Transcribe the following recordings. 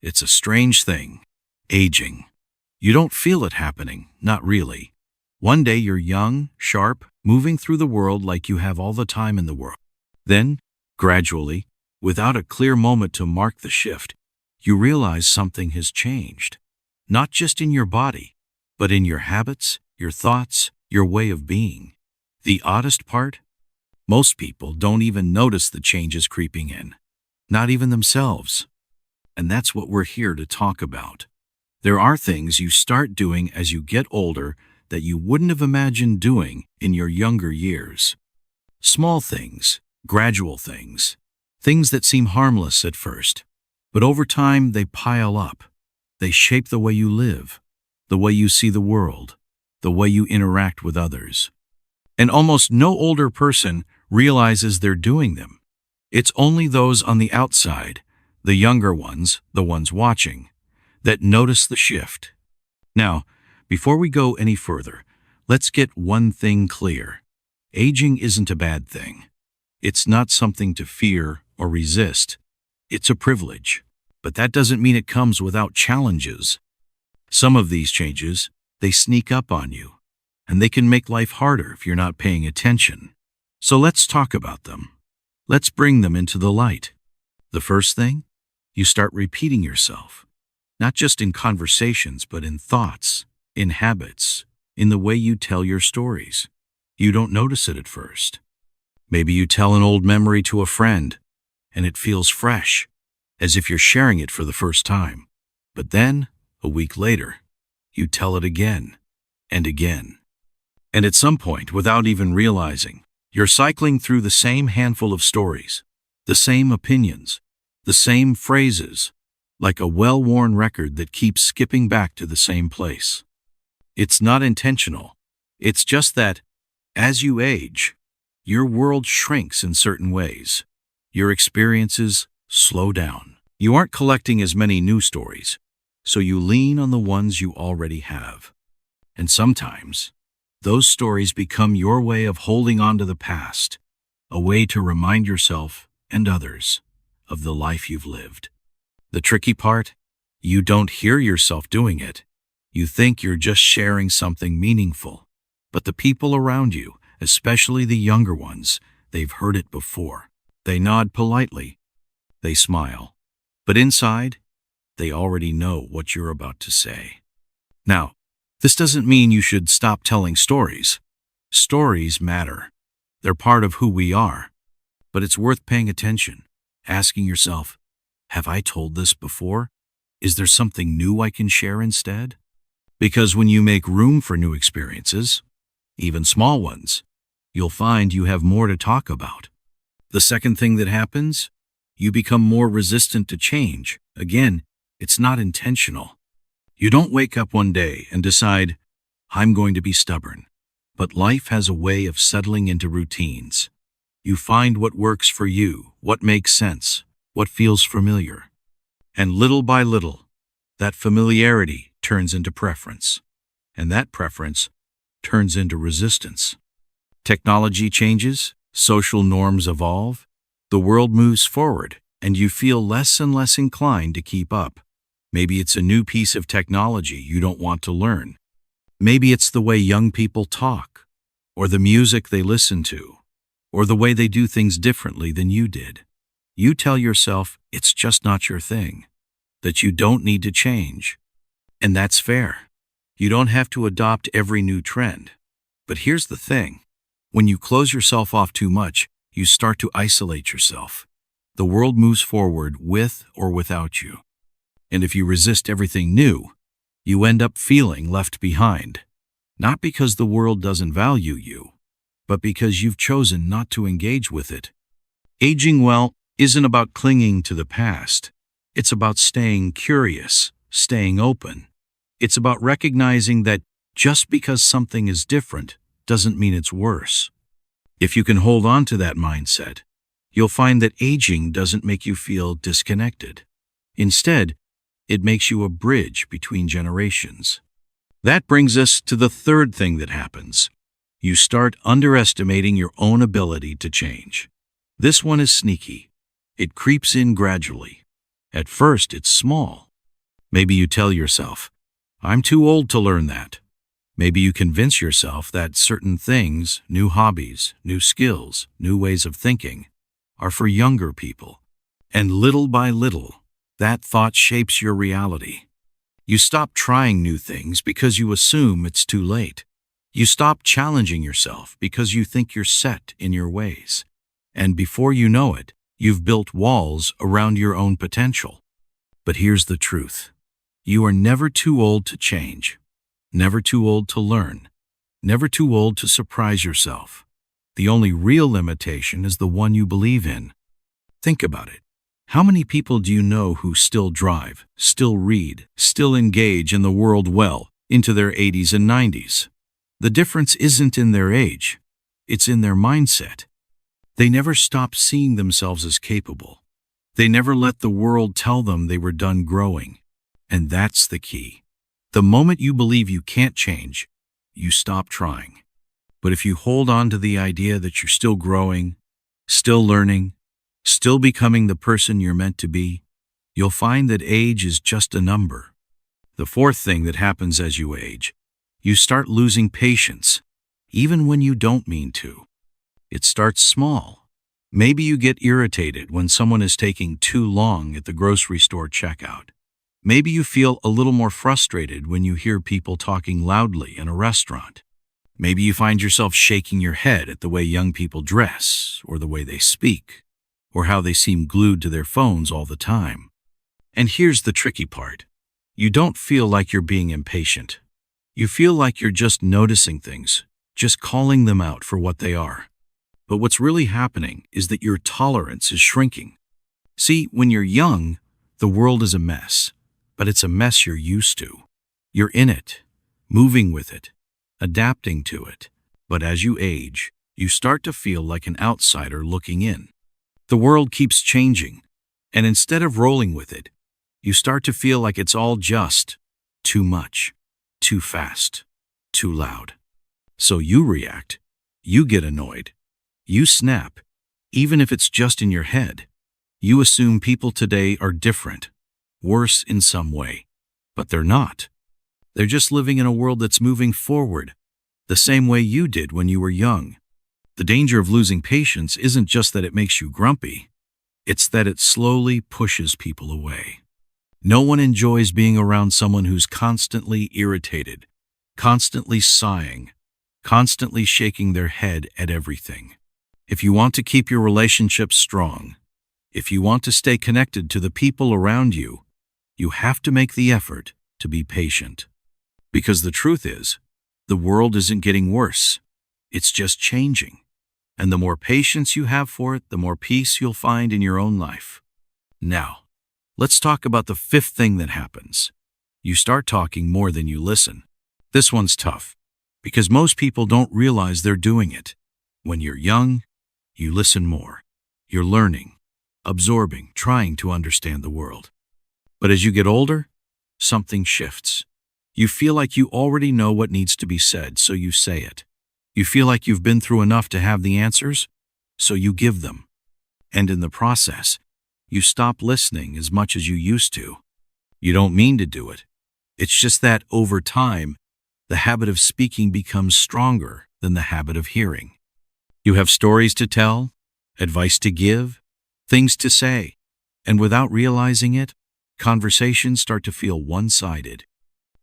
It's a strange thing. Aging. You don't feel it happening, not really. One day you're young, sharp, moving through the world like you have all the time in the world. Then, gradually, without a clear moment to mark the shift, you realize something has changed. Not just in your body, but in your habits, your thoughts, your way of being. The oddest part? Most people don't even notice the changes creeping in. Not even themselves. And that's what we're here to talk about. There are things you start doing as you get older that you wouldn't have imagined doing in your younger years. Small things, gradual things, things that seem harmless at first, but over time they pile up. They shape the way you live, the way you see the world, the way you interact with others. And almost no older person realizes they're doing them. It's only those on the outside, the younger ones, the ones watching, that notice the shift. Now, before we go any further, let's get one thing clear. Aging isn't a bad thing. It's not something to fear or resist. It's a privilege. But that doesn't mean it comes without challenges. Some of these changes, they sneak up on you, and they can make life harder if you're not paying attention. So let's talk about them. Let's bring them into the light. The first thing, you start repeating yourself, not just in conversations, but in thoughts, in habits, in the way you tell your stories. You don't notice it at first. Maybe you tell an old memory to a friend, and it feels fresh, as if you're sharing it for the first time. But then, a week later, you tell it again and again. And at some point, without even realizing, you're cycling through the same handful of stories, the same opinions, the same phrases, like a well-worn record that keeps skipping back to the same place. It's not intentional. It's just that, as you age, your world shrinks in certain ways. Your experiences slow down. You aren't collecting as many new stories, so you lean on the ones you already have. And sometimes, those stories become your way of holding on to the past, a way to remind yourself and others of the life you've lived. The tricky part? You don't hear yourself doing it. You think you're just sharing something meaningful. But the people around you, especially the younger ones, they've heard it before. They nod politely. They smile. But inside, they already know what you're about to say. Now, this doesn't mean you should stop telling stories. Stories matter. They're part of who we are. But it's worth paying attention, asking yourself, have I told this before? Is there something new I can share instead? Because when you make room for new experiences, even small ones, you'll find you have more to talk about. The second thing that happens, you become more resistant to change. Again, it's not intentional. You don't wake up one day and decide, I'm going to be stubborn. But life has a way of settling into routines. You find what works for you, what makes sense, what feels familiar. And little by little, that familiarity turns into preference. And that preference turns into resistance. Technology changes, social norms evolve, the world moves forward, and you feel less and less inclined to keep up. Maybe it's a new piece of technology you don't want to learn. Maybe it's the way young people talk, or the music they listen to, or the way they do things differently than you did. You tell yourself it's just not your thing, that you don't need to change. And that's fair. You don't have to adopt every new trend. But here's the thing. When you close yourself off too much, you start to isolate yourself. The world moves forward with or without you. And if you resist everything new, you end up feeling left behind. Not because the world doesn't value you, but because you've chosen not to engage with it. Aging well isn't about clinging to the past. It's about staying curious, staying open. It's about recognizing that just because something is different doesn't mean it's worse. If you can hold on to that mindset, you'll find that aging doesn't make you feel disconnected. Instead, it makes you a bridge between generations. That brings us to the third thing that happens. You start underestimating your own ability to change. This one is sneaky. It creeps in gradually. At first, it's small. Maybe you tell yourself, I'm too old to learn that. Maybe you convince yourself that certain things, new hobbies, new skills, new ways of thinking, are for younger people. And little by little, that thought shapes your reality. You stop trying new things because you assume it's too late. You stop challenging yourself because you think you're set in your ways. And before you know it, you've built walls around your own potential. But here's the truth. You are never too old to change, never too old to learn, never too old to surprise yourself. The only real limitation is the one you believe in. Think about it. How many people do you know who still drive, still read, still engage in the world well into their 80s and 90s? The difference isn't in their age, it's in their mindset. They never stopped seeing themselves as capable. They never let the world tell them they were done growing. And that's the key. The moment you believe you can't change, you stop trying. But if you hold on to the idea that you're still growing, still learning, still becoming the person you're meant to be, you'll find that age is just a number. The fourth thing that happens as you age, you start losing patience, even when you don't mean to. It starts small. Maybe you get irritated when someone is taking too long at the grocery store checkout. Maybe you feel a little more frustrated when you hear people talking loudly in a restaurant. Maybe you find yourself shaking your head at the way young people dress, or the way they speak, or how they seem glued to their phones all the time. And here's the tricky part. You don't feel like you're being impatient. You feel like you're just noticing things, just calling them out for what they are. But what's really happening is that your tolerance is shrinking. See, when you're young, the world is a mess, but it's a mess you're used to. You're in it, moving with it, adapting to it. But as you age, you start to feel like an outsider looking in. The world keeps changing, and instead of rolling with it, you start to feel like it's all just too much, too fast, too loud. So you react, you get annoyed, you snap, even if it's just in your head. You assume people today are different, worse in some way, but they're not. They're just living in a world that's moving forward, the same way you did when you were young. The danger of losing patience isn't just that it makes you grumpy, it's that it slowly pushes people away. No one enjoys being around someone who's constantly irritated, constantly sighing, constantly shaking their head at everything. If you want to keep your relationships strong, if you want to stay connected to the people around you, you have to make the effort to be patient. Because the truth is, the world isn't getting worse, it's just changing. And the more patience you have for it, the more peace you'll find in your own life. Now, let's talk about the fifth thing that happens. You start talking more than you listen. This one's tough, because most people don't realize they're doing it. When you're young, you listen more. You're learning, absorbing, trying to understand the world. But as you get older, something shifts. You feel like you already know what needs to be said, so you say it. You feel like you've been through enough to have the answers, so you give them. And in the process, you stop listening as much as you used to. You don't mean to do it. It's just that over time, the habit of speaking becomes stronger than the habit of hearing. You have stories to tell, advice to give, things to say, and without realizing it, conversations start to feel one-sided.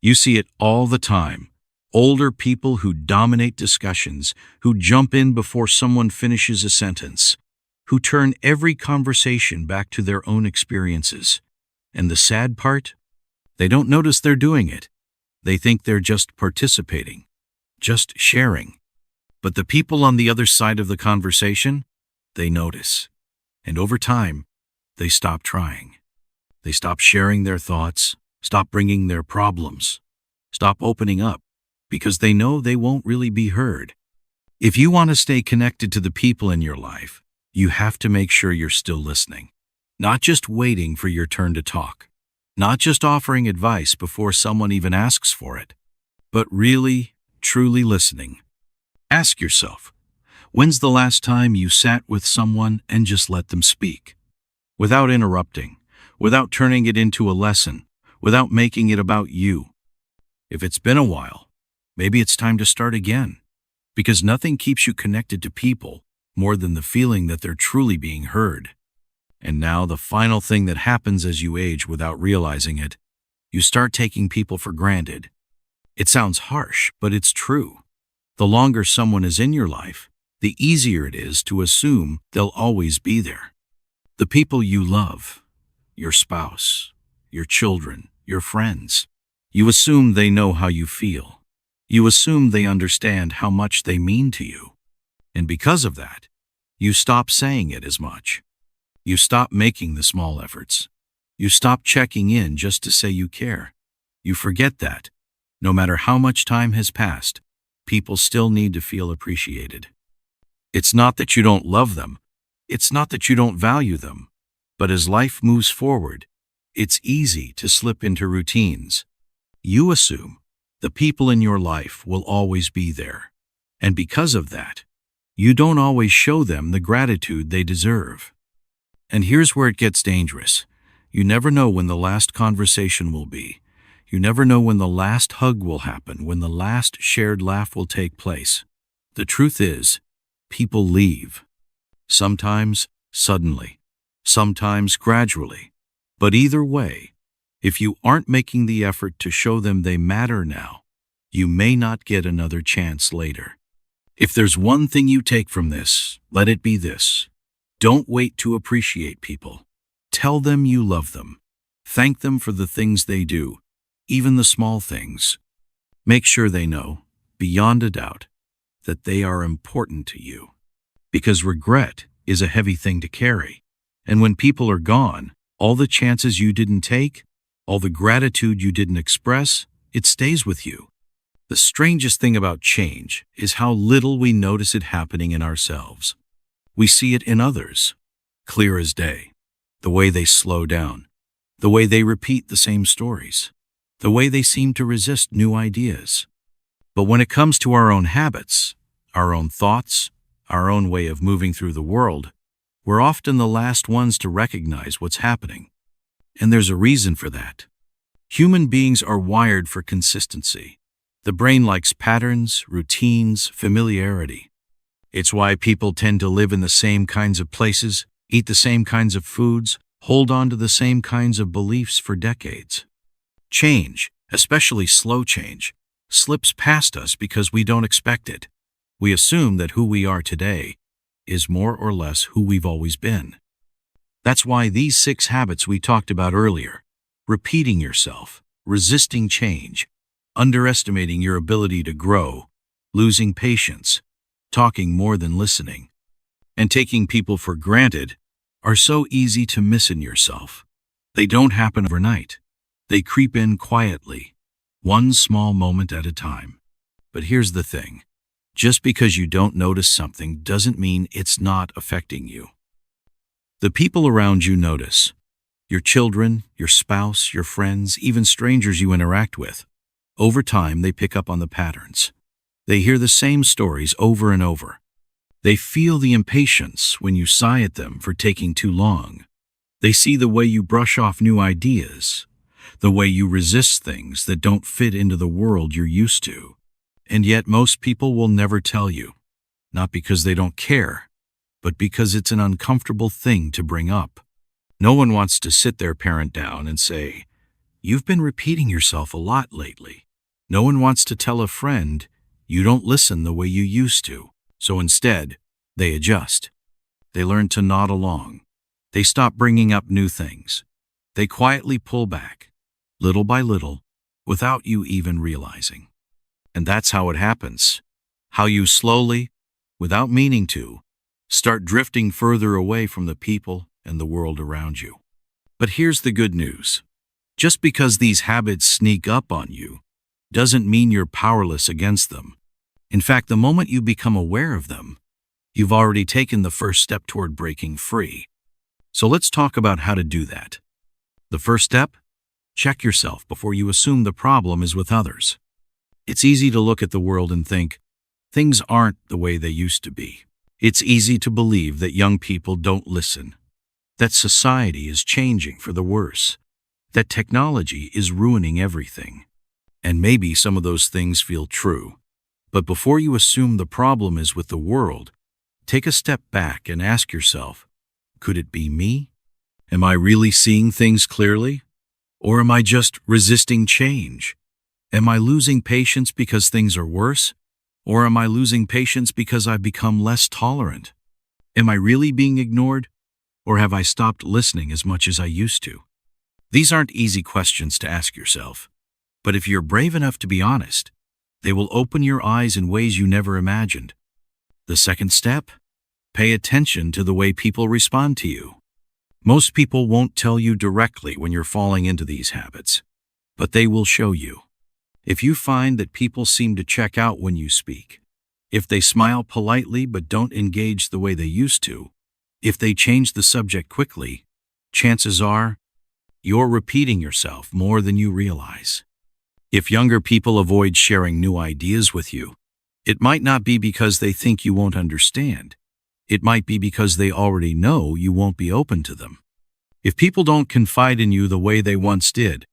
You see it all the time. Older people who dominate discussions, who jump in before someone finishes a sentence, who turn every conversation back to their own experiences. And the sad part? They don't notice they're doing it. They think they're just participating, just sharing. But the people on the other side of the conversation, they notice. And over time, they stop trying. They stop sharing their thoughts, stop bringing their problems, stop opening up, because they know they won't really be heard. If you want to stay connected to the people in your life, you have to make sure you're still listening, not just waiting for your turn to talk, not just offering advice before someone even asks for it, but really, truly listening. Ask yourself, when's the last time you sat with someone and just let them speak? Without interrupting, without turning it into a lesson, without making it about you. If it's been a while, maybe it's time to start again, because nothing keeps you connected to people more than the feeling that they're truly being heard. And now the final thing that happens as you age without realizing it, you start taking people for granted. It sounds harsh, but it's true. The longer someone is in your life, the easier it is to assume they'll always be there. The people you love, your spouse, your children, your friends, you assume they know how you feel. You assume they understand how much they mean to you. And because of that, you stop saying it as much. You stop making the small efforts. You stop checking in just to say you care. You forget that, no matter how much time has passed, people still need to feel appreciated. It's not that you don't love them. It's not that you don't value them. But as life moves forward, it's easy to slip into routines. You assume the people in your life will always be there. And because of that, you don't always show them the gratitude they deserve. And here's where it gets dangerous. You never know when the last conversation will be. You never know when the last hug will happen, when the last shared laugh will take place. The truth is, people leave. Sometimes suddenly, sometimes gradually. But either way, if you aren't making the effort to show them they matter now, you may not get another chance later. If there's one thing you take from this, let it be this. Don't wait to appreciate people. Tell them you love them. Thank them for the things they do, even the small things. Make sure they know, beyond a doubt, that they are important to you. Because regret is a heavy thing to carry. And when people are gone, all the chances you didn't take, all the gratitude you didn't express, it stays with you. The strangest thing about change is how little we notice it happening in ourselves. We see it in others, clear as day. The way they slow down, the way they repeat the same stories, the way they seem to resist new ideas. But when it comes to our own habits, our own thoughts, our own way of moving through the world, we're often the last ones to recognize what's happening. And there's a reason for that. Human beings are wired for consistency. The brain likes patterns, routines, familiarity. It's why people tend to live in the same kinds of places, eat the same kinds of foods, hold on to the same kinds of beliefs for decades. Change, especially slow change, slips past us because we don't expect it. We assume that who we are today is more or less who we've always been. That's why these 6 habits we talked about earlier, repeating yourself, resisting change, underestimating your ability to grow, losing patience, talking more than listening, and taking people for granted are so easy to miss in yourself. They don't happen overnight. They creep in quietly, one small moment at a time. But here's the thing. Just because you don't notice something doesn't mean it's not affecting you. The people around you notice. Your children, your spouse, your friends, even strangers you interact with. Over time, they pick up on the patterns. They hear the same stories over and over. They feel the impatience when you sigh at them for taking too long. They see the way you brush off new ideas, the way you resist things that don't fit into the world you're used to. And yet most people will never tell you, not because they don't care, but because it's an uncomfortable thing to bring up. No one wants to sit their parent down and say, "You've been repeating yourself a lot lately." No one wants to tell a friend, "You don't listen the way you used to." So instead, they adjust. They learn to nod along. They stop bringing up new things. They quietly pull back, little by little, without you even realizing. And that's how it happens. How you slowly, without meaning to, start drifting further away from the people and the world around you. But here's the good news. Just because these habits sneak up on you doesn't mean you're powerless against them. In fact, the moment you become aware of them, you've already taken the first step toward breaking free. So let's talk about how to do that. The first step? Check yourself before you assume the problem is with others. It's easy to look at the world and think, things aren't the way they used to be. It's easy to believe that young people don't listen, that society is changing for the worse, that technology is ruining everything. And maybe some of those things feel true. But before you assume the problem is with the world, take a step back and ask yourself, could it be me? Am I really seeing things clearly? Or am I just resisting change? Am I losing patience because things are worse? Or am I losing patience because I've become less tolerant? Am I really being ignored? Or have I stopped listening as much as I used to? These aren't easy questions to ask yourself, but if you're brave enough to be honest, they will open your eyes in ways you never imagined. The second step? Pay attention to the way people respond to you. Most people won't tell you directly when you're falling into these habits, but they will show you. If you find that people seem to check out when you speak, if they smile politely but don't engage the way they used to, if they change the subject quickly, chances are you're repeating yourself more than you realize. If younger people avoid sharing new ideas with you, it might not be because they think you won't understand. It might be because they already know you won't be open to them. If people don't confide in you the way they once did,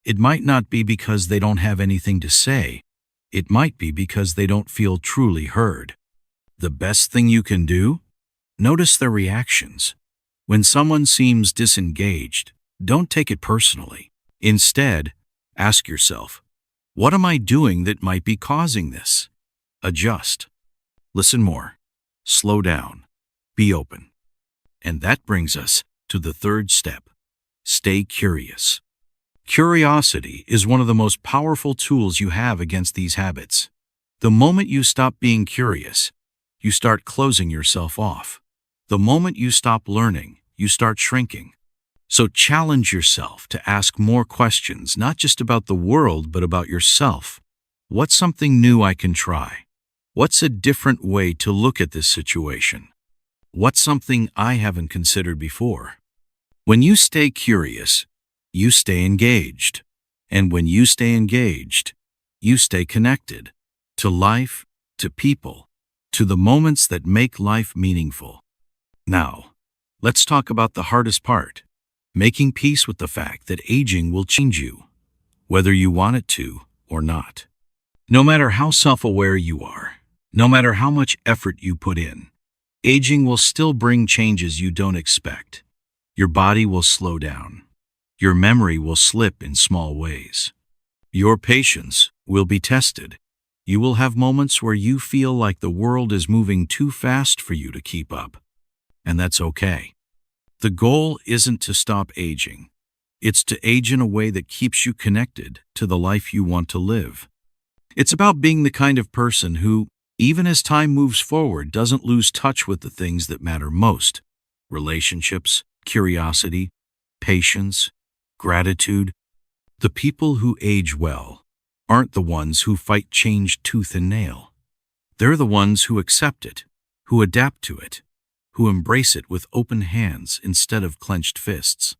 it might not be because they don't have anything to say. It might be because they don't feel truly heard. The best thing you can do? Notice their reactions. When someone seems disengaged, don't take it personally. Instead, ask yourself, what am I doing that might be causing this? Adjust. Listen more. Slow down. Be open. And that brings us to the third step. Stay curious. Curiosity is one of the most powerful tools you have against these habits. The moment you stop being curious, you start closing yourself off. The moment you stop learning, you start shrinking. So challenge yourself to ask more questions, not just about the world, but about yourself. What's something new I can try? What's a different way to look at this situation? What's something I haven't considered before? When you stay curious, you stay engaged. And when you stay engaged, you stay connected to life, to people, to the moments that make life meaningful. Now, let's talk about the hardest part, making peace with the fact that aging will change you, whether you want it to or not. No matter how self-aware you are, no matter how much effort you put in, aging will still bring changes you don't expect. Your body will slow down. Your memory will slip in small ways. Your patience will be tested. You will have moments where you feel like the world is moving too fast for you to keep up. And that's okay. The goal isn't to stop aging. It's to age in a way that keeps you connected to the life you want to live. It's about being the kind of person who, even as time moves forward, doesn't lose touch with the things that matter most. Relationships, curiosity, patience, gratitude. The people who age well aren't the ones who fight change tooth and nail. They're the ones who accept it, who adapt to it, who embrace it with open hands instead of clenched fists.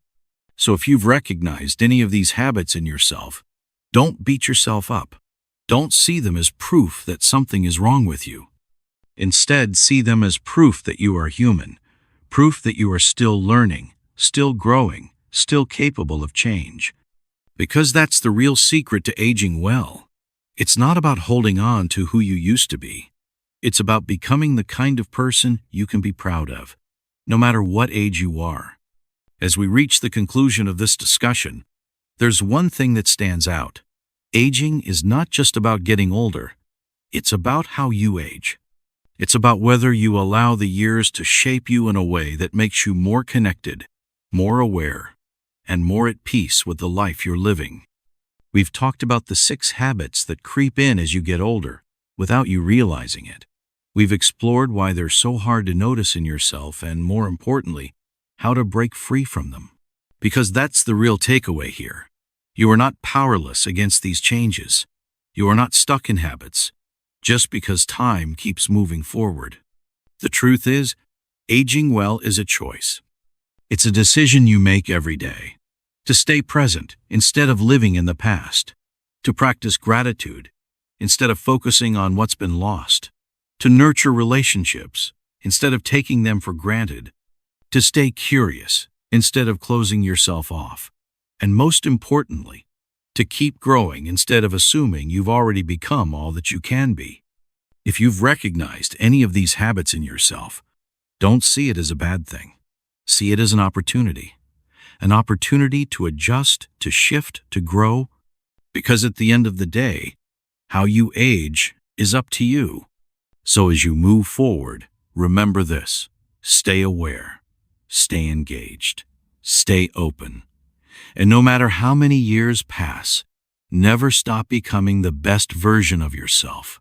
So if you've recognized any of these habits in yourself, don't beat yourself up. Don't see them as proof that something is wrong with you. Instead, see them as proof that you are human, proof that you are still learning, still growing, still capable of change. Because that's the real secret to aging well. It's not about holding on to who you used to be. It's about becoming the kind of person you can be proud of, no matter what age you are. As we reach the conclusion of this discussion, there's one thing that stands out. Aging is not just about getting older. It's about how you age. It's about whether you allow the years to shape you in a way that makes you more connected, more aware, and more at peace with the life you're living. We've talked about the 6 habits that creep in as you get older, without you realizing it. We've explored why they're so hard to notice in yourself and, more importantly, how to break free from them. Because that's the real takeaway here. You are not powerless against these changes. You are not stuck in habits, just because time keeps moving forward. The truth is, aging well is a choice. It's a decision you make every day. To stay present instead of living in the past. To practice gratitude instead of focusing on what's been lost. To nurture relationships instead of taking them for granted. To stay curious instead of closing yourself off. And most importantly, to keep growing instead of assuming you've already become all that you can be. If you've recognized any of these habits in yourself, don't see it as a bad thing. See it as an opportunity to adjust, to shift, to grow, because at the end of the day, how you age is up to you. So as you move forward, remember this: stay aware, stay engaged, stay open. And no matter how many years pass, never stop becoming the best version of yourself.